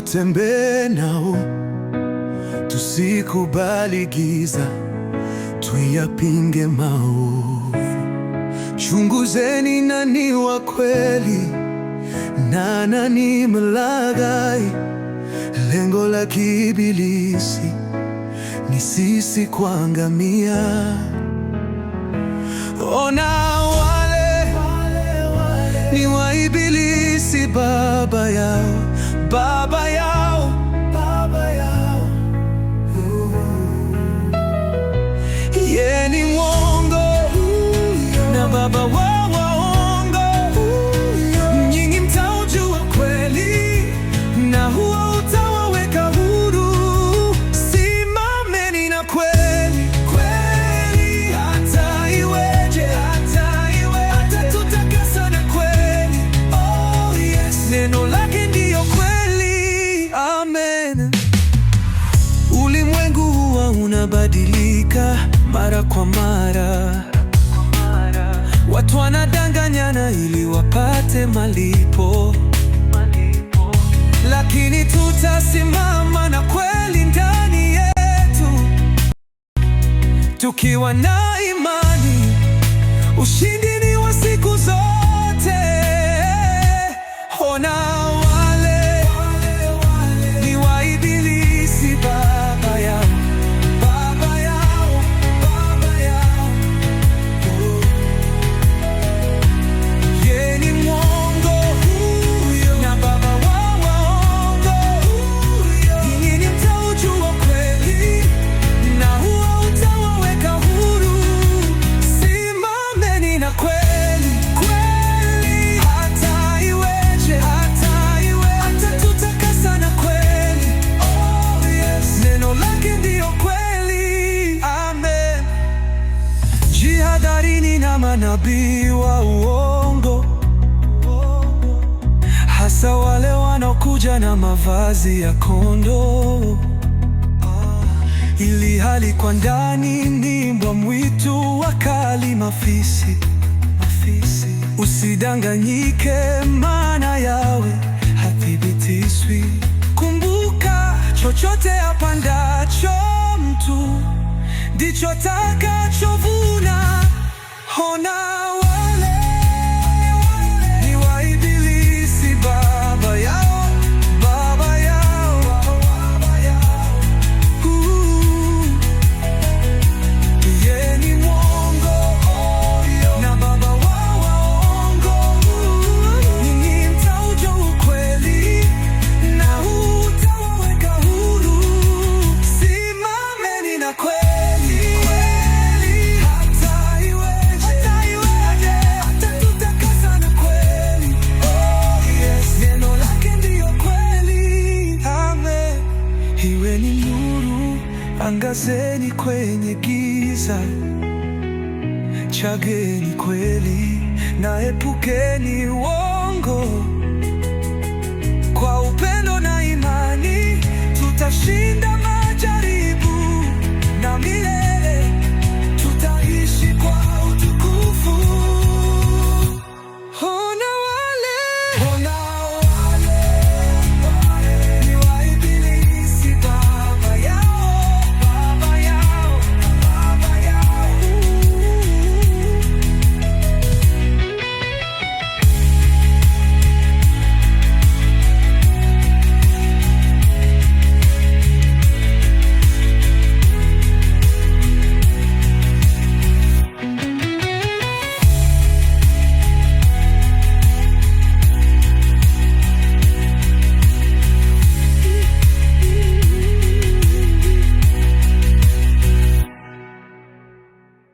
tutembee nao, tusikubali giza, tuyapinge maovu. Chunguzeni nani wa kweli na nani mlaghai. Lengo la kiibilisi ni sisi kuangamia. Ona wale ni wa ibilisi, baba yao, baba yao, baba yao. Yeye ni mwongo na baba wa waongo. Nyinyi mtaujua kweli na huo utawaweka huru. Simameni na kweli, kweli hata iweje, atatutakasa na kweli. Oh yes, neno lake ndiyo kweli. Amen. Ulimwengu huwa unabadilika mara kwa mara. Watu wanadanganyana ili wapate malipo. Lakini tutasimama na kweli ndani yetu. Tukiwa na imani, ushindi ni wa siku zote. Ona wale ni wa ibilisi, baba yao, baba yao, baba yao. Yeye ni mwongo na baba wa waongo. Nyinyi mtaujua kweli na huo utawaweka huru. Simameni na kweli, kweli hata iweje, atatutakasa na kweli. Oh yes, neno lake ndiyo kweli. Amen. Jihadharini na manabii wa uongo, hasa wale wanaokuja na mavazi ya kondoo, ili hali kwa ndani ni mbwa mwitu wakali, mafisi. Usidanganyike, maana yawe hathibitishwi. Kumbuka, chochote apandacho mtu ndicho atakachovuna. Ona wale ni wa ibilisi, baba yao, baba yao, baba yao. Yeye ni mwongo na baba wa waongo. Nyinyi mtaujua ukweli na huu utawaweka huru. Simameni na kweli, kweli hata iweje, atatutakasa na kweli. Oh yes, neno lake ndiyo kweli. Amen. Iwe ni nuru, angazeni kwenye giza. Chageni kweli na epukeni uongo. Kwa upendo na imani tutashinda.